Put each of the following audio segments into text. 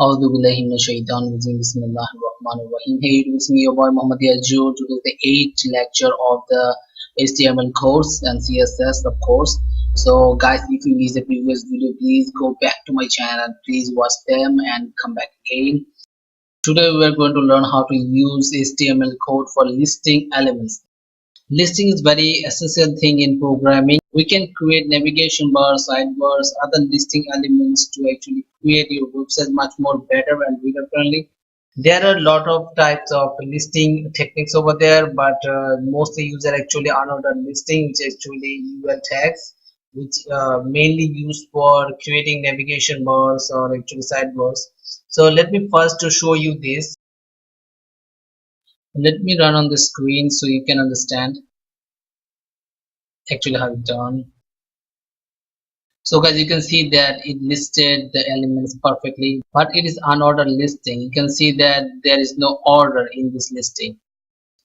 Auzu billahi minash shaitanir rajim. Bismillahir rahmanir rahim. Hey, it's me, your boy Muhammad Yeazul. Today is the 8th lecture of the HTML course and CSS, of course. So, guys, if you missed the previous video, please go back to my channel. Please watch them and come back again. Today, we are going to learn how to use HTML code for listing elements. Listing is very essential thing in programming. We can create navigation bars, sidebars, other listing elements to actually create your website much more better and reader friendly. There are a lot of types of listing techniques over there, but mostly user actually unordered listing, which is actually UL tags, which mainly used for creating navigation bars or actually sidebars. So let me first to show you this. Let me run on the screen so you can understand actually how it's done. So guys, you can see that it listed the elements perfectly, but it is unordered listing. You can see that there is no order in this listing.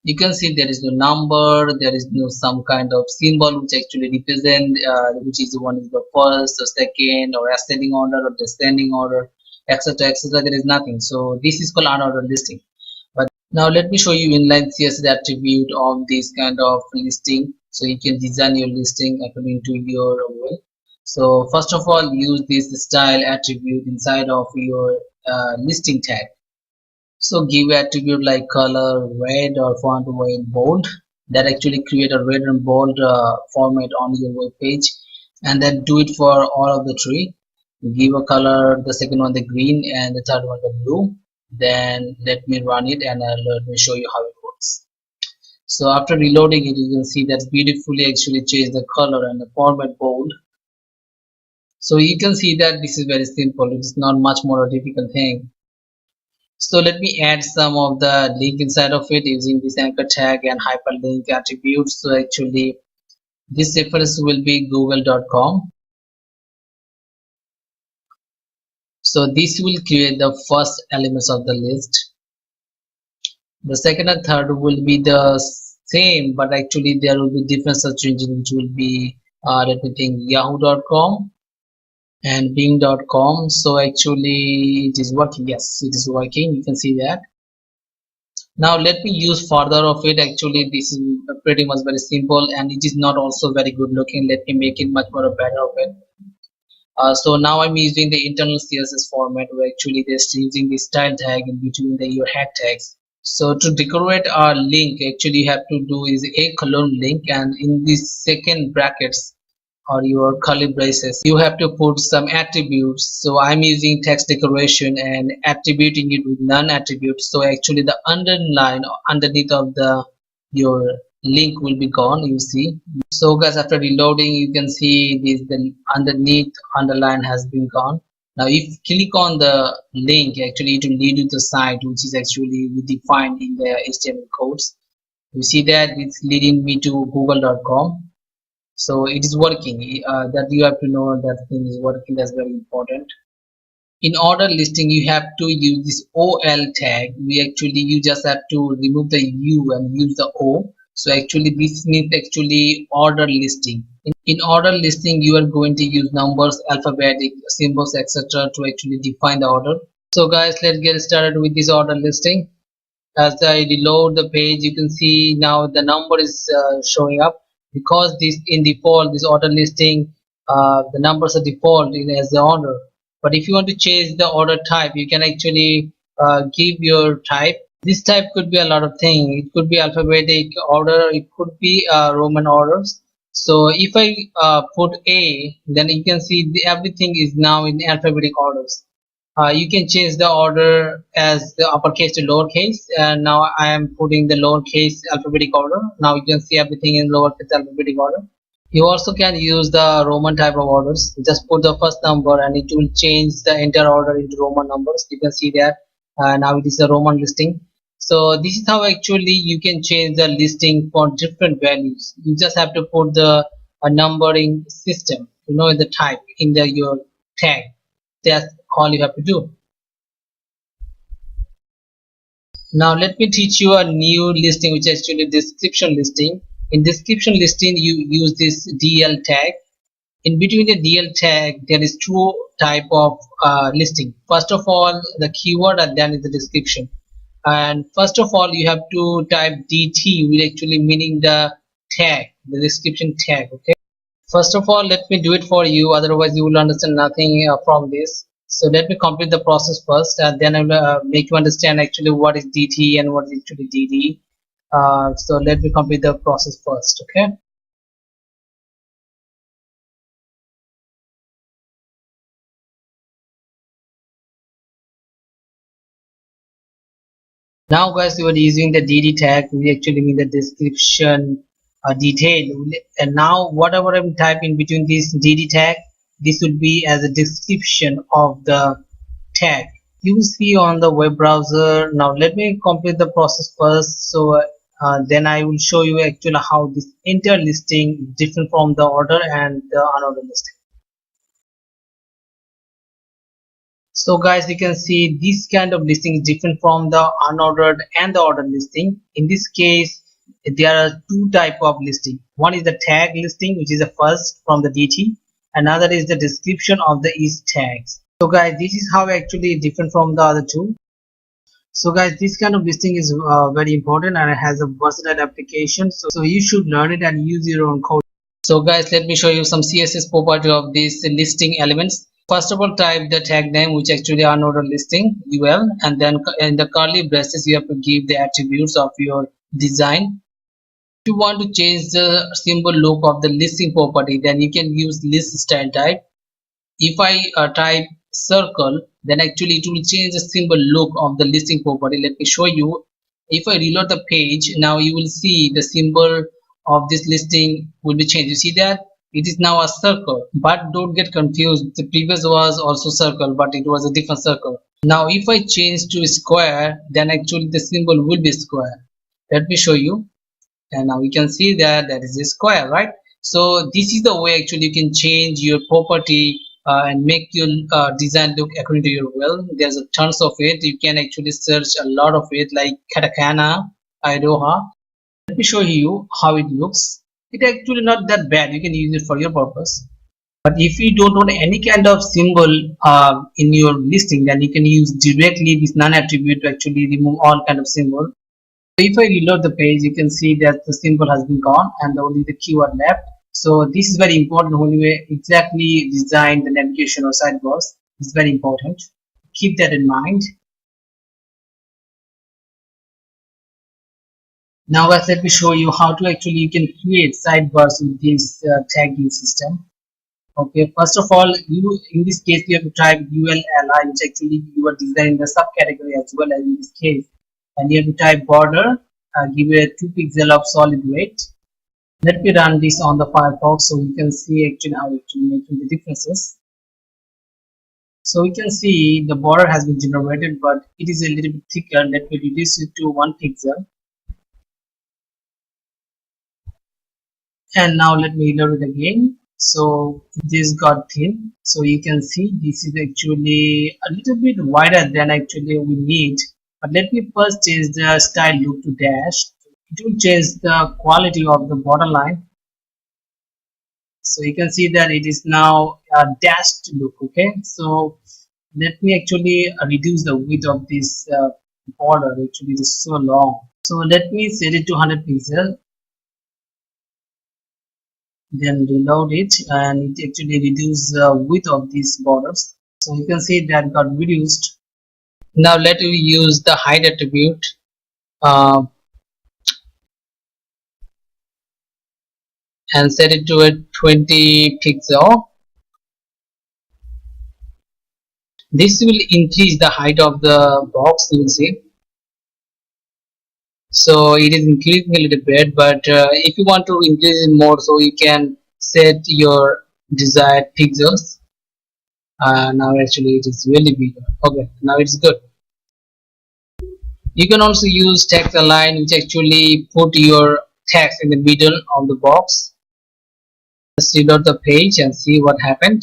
You can see there is no number, there is no some kind of symbol which actually represent which is one is the first or second or ascending order or descending order, etc, etc. There is nothing. So this is called unordered listing. But now let me show you inline CSS attribute of this kind of listing, so you can design your listing according to your will. So first of all, use this style attribute inside of your listing tag. So give attribute like color, red or font weight bold, that actually create a red and bold format on your web page, and then do it for all of the three. Give a color, the second one the green and the third one the blue. Then let me run it and let me show you how it works. So after reloading it, you can see that beautifully actually changed the color and the format bold. So you can see that this is very simple. It is not much more a difficult thing. So let me add some of the link inside of it using this anchor tag and hyperlink attributes. So actually this reference will be google.com. So this will create the first elements of the list. The second and third will be the same, but actually there will be different search engine, which will be let me think, yahoo.com and bing.com. So actually it is working. Yes, it is working. You can see that. Now let me use further of it. Actually this is pretty much very simple and it is not also very good looking. Let me make it much more better of it. So now I'm using the internal CSS format where actually they're using the style tag in between your head tags. So to decorate our link, actually you have to do is a colon link, and in this second brackets or your curly braces, you have to put some attributes. So I'm using text decoration and attributing it with none attributes. So actually the underline underneath of your link will be gone, you see. So guys, after reloading, you can see this the underneath underline has been gone. Now if you click on the link, actually it will lead you to the site which is actually defined in the HTML codes. You see that it's leading me to google.com. So it is working. That you have to know that thing is working. That's very important. In order listing, you have to use this OL tag. You just have to remove the U and use the O. So actually this means actually order listing. In order listing, you are going to use numbers, alphabetic symbols, etc. to actually define the order. So guys, let's get started with this order listing. As I reload the page, you can see now the number is showing up, because this in default this order listing the numbers are default in as the order. But if you want to change the order type, you can actually give your type. This type could be a lot of things. It could be alphabetic order, it could be Roman orders. So if I put A, then you can see everything is now in alphabetic orders. You can change the order as the uppercase to lowercase, and now I am putting the lowercase alphabetic order. Now you can see everything in lowercase alphabetic order. You also can use the Roman type of orders. Just put the first number and it will change the entire order into Roman numbers. You can see that now it is a Roman listing. So this is how actually you can change the listing for different values. You just have to put the numbering system, the type in your tag. That's all you have to do. Now let me teach you a new listing, which is actually description listing. In description listing, you use this DL tag. in between the DL tag there is two type of listing. First of all the keyword, and then is the description. And first of all you have to type DT, which actually meaning the tag, the description tag. Okay, first of all let me do it for you, otherwise you will understand nothing from this. So let me complete the process first, and then I will make you understand actually what is DT and what is actually DD. So let me complete the process first. Okay, now guys we are using the DD tag, we actually mean the description detail. And now whatever I type in between this DD tag, this would be as a description of the tag you see on the web browser. Now let me complete the process first. So then I will show you actually how this entire listing is different from the order and the unordered listing. So guys you can see this kind of listing is different from the unordered and the ordered listing. In this case there are two type of listing. One is the tag listing, which is the first from the DT. Another is the description of the each tags. So guys this is how actually different from the other two. So guys this kind of listing is very important and it has a versatile application, so you should learn it and use your own code. So guys let me show you some CSS property of these listing elements. First of all type the tag name, which actually unordered listing UL, and then in the curly braces you have to give the attributes of your design. If you want to change the symbol look of the listing property, then you can use list style type. If I type circle, then actually it will change the symbol look of the listing property. Let me show you. If I reload the page, now you will see the symbol of this listing will be changed. You see that it is now a circle, but don't get confused, the previous was also circle but it was a different circle. Now if I change to square, then actually the symbol will be square. Let me show you, and now you can see that that is a square, right? So this is the way actually you can change your property and make your design look according to your will. There's a tons of it, you can actually search a lot of it, like katakana, iroha. Let me show you how it looks. It actually not that bad, you can use it for your purpose. But if you don't want any kind of symbol in your listing, then you can use directly this non attribute to actually remove all kind of symbol. So if I reload the page, you can see that the symbol has been gone and only the keyword left. So this is very important when you exactly design the navigation or sidebars. It's very important. Keep that in mind. Now guys, let me show you how to actually you can create sidebars with this tagging system. Okay, first of all, you in this case you have to type ULLI, which actually you are designing the subcategory as well as in this case. And you have to type border, give it a 2 pixel of solid weight. Let me run this on the Firefox so you can see actually how actually making the differences. So you can see the border has been generated, but it is a little bit thicker. Let me reduce it to 1 pixel. And now let me load it again. So this got thin. So you can see this is actually a little bit wider than actually we need. But let me first change the style look to dash. It will change the quality of the borderline. So you can see that it is now a dashed look. Okay, so let me actually reduce the width of this border. Actually it is so long. So let me set it to 100 pixels. Then reload it, and it actually reduce the width of these borders. So you can see that got reduced. Now let me use the height attribute and set it to a 20 pixel. This will increase the height of the box, you will see. So it is increasing a little bit, but if you want to increase it more, so you can set your desired pixels. Now actually it is really big. Okay, now it's good. You can also use text align, which actually put your text in the middle of the box. Let's reload the page and see what happened.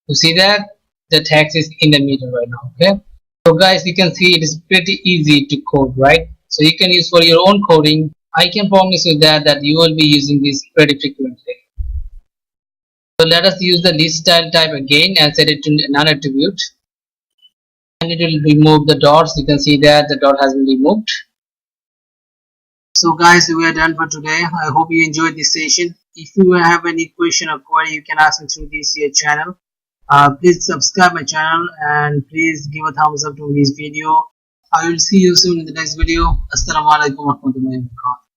You see that the text is in the middle right now. Okay, so guys, you can see it is pretty easy to code, right? So you can use for your own coding. I can promise you that you will be using this pretty frequently. So let us use the list style type again and set it to non-attribute, and it will remove the dots. You can see that the dot has been removed. So guys, we are done for today. I hope you enjoyed this session. If you have any question or query, you can ask me through this here channel. Please subscribe my channel and please give a thumbs up to this video. I will see you soon in the next video. Assalamualaikum warahmatullahi wabarakatuh.